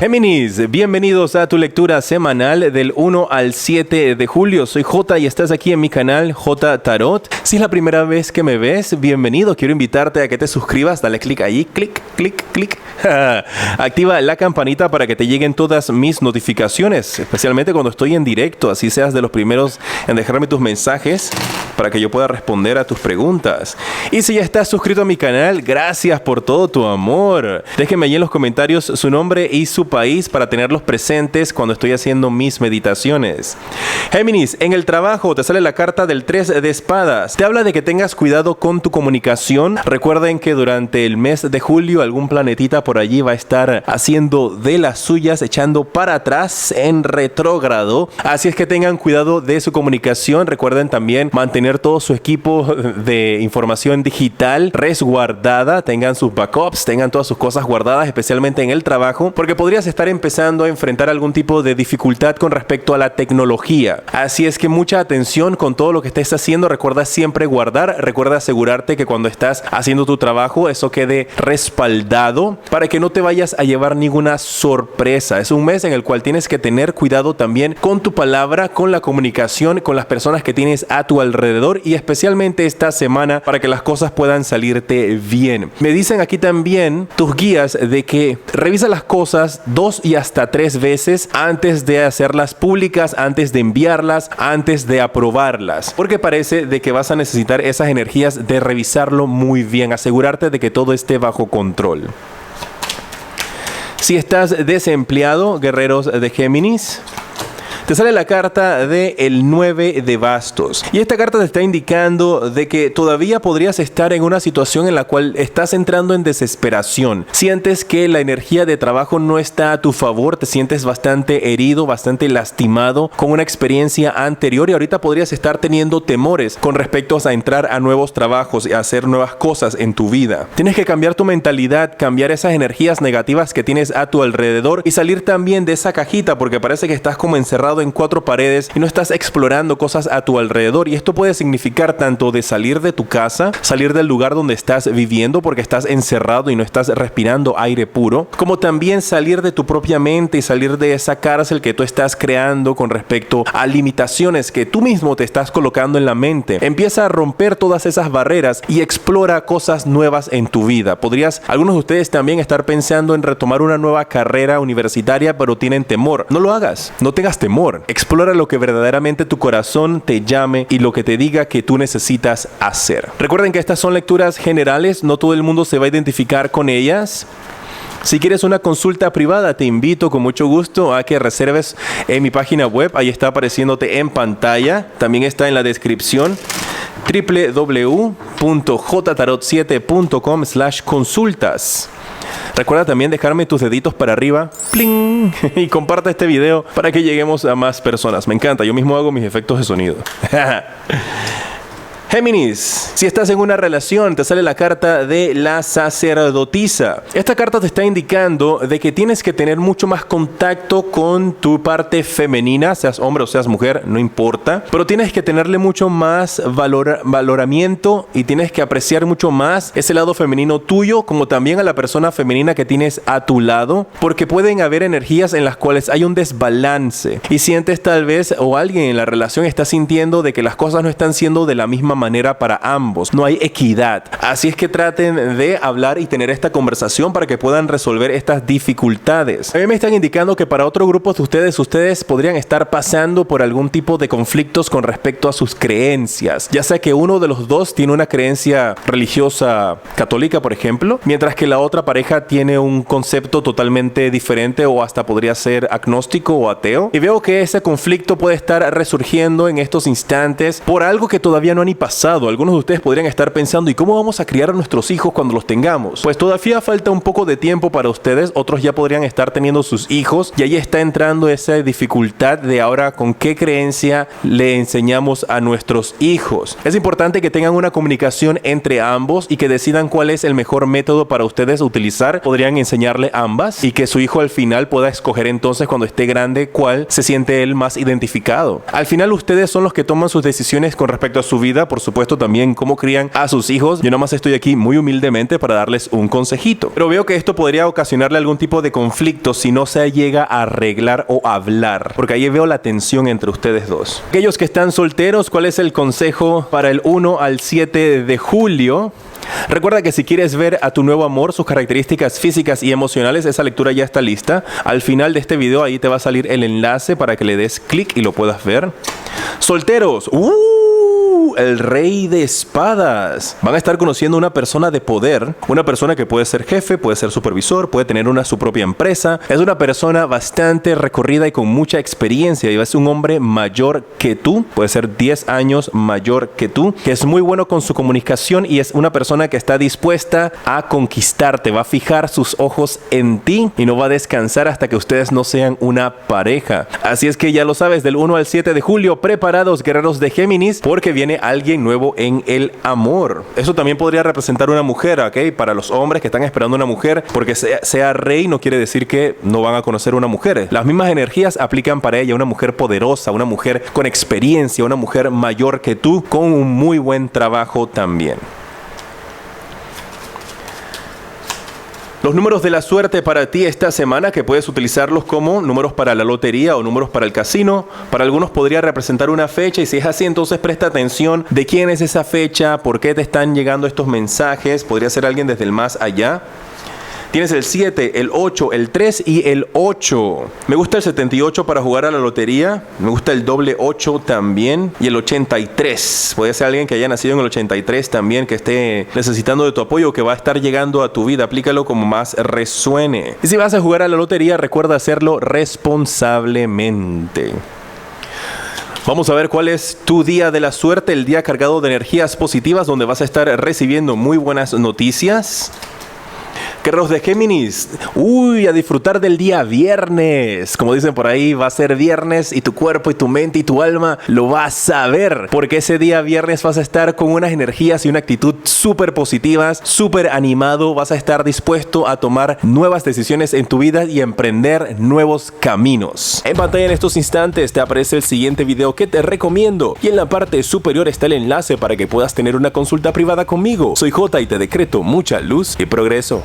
Géminis, bienvenidos a tu lectura semanal del 1 al 7 de julio. Soy J y estás aquí en mi canal J Tarot. Si es la primera vez que me ves, bienvenido. Quiero invitarte a que te suscribas. Dale clic ahí, clic. Activa la campanita para que te lleguen todas mis notificaciones, especialmente cuando estoy en directo. Así seas de los primeros en dejarme tus mensajes para que yo pueda responder a tus preguntas. Y si ya estás suscrito a mi canal, gracias por todo tu amor. Déjenme ahí en los comentarios su nombre y su país para tenerlos presentes cuando estoy haciendo mis meditaciones. Géminis, en el trabajo te sale la carta del 3 de espadas. Te habla de que tengas cuidado con tu comunicación. Recuerden que durante el mes de julio algún planetita por allí va a estar haciendo de las suyas, echando para atrás en retrógrado. Así es que tengan cuidado de su comunicación. Recuerden también mantener todo su equipo de información digital resguardada. Tengan sus backups, tengan todas sus cosas guardadas, especialmente en el trabajo, porque podrías estar empezando a enfrentar algún tipo de dificultad con respecto a la tecnología. Así es que mucha atención con todo lo que estés haciendo. Recuerda siempre guardar, recuerda asegurarte que cuando estás haciendo tu trabajo eso quede respaldado para que no te vayas a llevar ninguna sorpresa. Es un mes en el cual tienes que tener cuidado también con tu palabra, con la comunicación, con las personas que tienes a tu alrededor y especialmente esta semana para que las cosas puedan salirte bien. Me dicen aquí también tus guías de que revisa las cosas 2 y hasta 3 veces antes de hacerlas públicas, antes de enviarlas, antes de aprobarlas, porque parece de que vas a necesitar esas energías de revisarlo muy bien, asegurarte de que todo esté bajo control. Si estás desempleado, guerreros de Géminis, te sale la carta de el 9 de bastos. Y esta carta te está indicando de que todavía podrías estar en una situación en la cual estás entrando en desesperación. Sientes que la energía de trabajo no está a tu favor, te sientes bastante herido, bastante lastimado con una experiencia anterior y ahorita podrías estar teniendo temores con respecto a entrar a nuevos trabajos y a hacer nuevas cosas en tu vida. Tienes que cambiar tu mentalidad, cambiar esas energías negativas que tienes a tu alrededor y salir también de esa cajita, porque parece que estás como encerrado en 4 paredes y no estás explorando cosas a tu alrededor. Y esto puede significar tanto de salir de tu casa, salir del lugar donde estás viviendo porque estás encerrado y no estás respirando aire puro, como también salir de tu propia mente y salir de esa cárcel que tú estás creando con respecto a limitaciones que tú mismo te estás colocando en la mente. Empieza a romper todas esas barreras y explora cosas nuevas en tu vida. Algunos de ustedes también estar pensando en retomar una nueva carrera universitaria, pero tienen temor. No lo hagas, no tengas temor. Explora lo que verdaderamente tu corazón te llame y lo que te diga que tú necesitas hacer. Recuerden que estas son lecturas generales, no todo el mundo se va a identificar con ellas. Si quieres una consulta privada, te invito con mucho gusto a que reserves en mi página web. Ahí está apareciéndote en pantalla. También está en la descripción www.jtarot7.com/consultas. Recuerda también dejarme tus deditos para arriba, ¡pling! Y comparte este video para que lleguemos a más personas. Me encanta, yo mismo hago mis efectos de sonido. Géminis, si estás en una relación, te sale la carta de la sacerdotisa. Esta carta te está indicando de que tienes que tener mucho más contacto con tu parte femenina, seas hombre o seas mujer, no importa, pero tienes que tenerle mucho más valoramiento y tienes que apreciar mucho más ese lado femenino tuyo, como también a la persona femenina que tienes a tu lado, porque pueden haber energías en las cuales hay un desbalance y sientes tal vez, o alguien en la relación está sintiendo de que las cosas no están siendo de la misma manera para ambos, no hay equidad. Así es que traten de hablar y tener esta conversación para que puedan resolver estas dificultades. A mí me están indicando que para otro grupo de ustedes podrían estar pasando por algún tipo de conflictos con respecto a sus creencias, ya sea que uno de los dos tiene una creencia religiosa católica, por ejemplo, mientras que la otra pareja tiene un concepto totalmente diferente o hasta podría ser agnóstico o ateo. Y veo que ese conflicto puede estar resurgiendo en estos instantes por algo que todavía no han ni pasado. Algunos de ustedes podrían estar pensando, ¿y cómo vamos a criar a nuestros hijos cuando los tengamos? Pues todavía falta un poco de tiempo para ustedes. Otros ya podrían estar teniendo sus hijos y ahí está entrando esa dificultad de ahora con qué creencia le enseñamos a nuestros hijos. Es importante que tengan una comunicación entre ambos y que decidan cuál es el mejor método para ustedes utilizar. Podrían enseñarle ambas y que su hijo al final pueda escoger entonces cuando esté grande cuál se siente él más identificado. Al final ustedes son los que toman sus decisiones con respecto a su vida. por supuesto, también cómo crían a sus hijos. Yo nomás estoy aquí muy humildemente para darles un consejito. Pero veo que esto podría ocasionarle algún tipo de conflicto si no se llega a arreglar o hablar, porque ahí veo la tensión entre ustedes dos. Aquellos que están solteros, ¿cuál es el consejo para el 1 al 7 de julio? Recuerda que si quieres ver a tu nuevo amor, sus características físicas y emocionales, esa lectura ya está lista. Al final de este video ahí te va a salir el enlace para que le des clic y lo puedas ver. Solteros, el rey de espadas. Van a estar conociendo una persona de poder, una persona que puede ser jefe, puede ser supervisor, puede tener su propia empresa. Es una persona bastante recorrida y con mucha experiencia, y es un hombre mayor que tú, puede ser 10 años mayor que tú, que es muy bueno con su comunicación y es una persona que está dispuesta a conquistarte, va a fijar sus ojos en ti y no va a descansar hasta que ustedes no sean una pareja. Así es que ya lo sabes, del 1 al 7 de julio, preparados guerreros de Géminis, porque viene alguien nuevo en el amor. Eso también podría representar una mujer, ¿ok? Para los hombres que están esperando una mujer, porque sea rey no quiere decir que no van a conocer una mujer. Las mismas energías aplican para ella, una mujer poderosa, una mujer con experiencia, una mujer mayor que tú, con un muy buen trabajo también. Los números de la suerte para ti esta semana, que puedes utilizarlos como números para la lotería o números para el casino. Para algunos podría representar una fecha, y si es así, entonces presta atención de quién es esa fecha, por qué te están llegando estos mensajes. Podría ser alguien desde el más allá. Tienes el 7, el 8, el 3 y el 8. Me gusta el 78 para jugar a la lotería. Me gusta el doble 8 también. Y el 83. Puede ser alguien que haya nacido en el 83 también, que esté necesitando de tu apoyo, que va a estar llegando a tu vida. Aplícalo como más resuene. Y si vas a jugar a la lotería, recuerda hacerlo responsablemente. Vamos a ver cuál es tu día de la suerte, el día cargado de energías positivas, donde vas a estar recibiendo muy buenas noticias. Guerreros de Géminis, a disfrutar del día viernes. Como dicen por ahí, va a ser viernes y tu cuerpo y tu mente y tu alma lo vas a ver. Porque ese día viernes vas a estar con unas energías y una actitud súper positivas, súper animado. Vas a estar dispuesto a tomar nuevas decisiones en tu vida y emprender nuevos caminos. En pantalla en estos instantes te aparece el siguiente video que te recomiendo. Y en la parte superior está el enlace para que puedas tener una consulta privada conmigo. Soy J y te decreto mucha luz y progreso.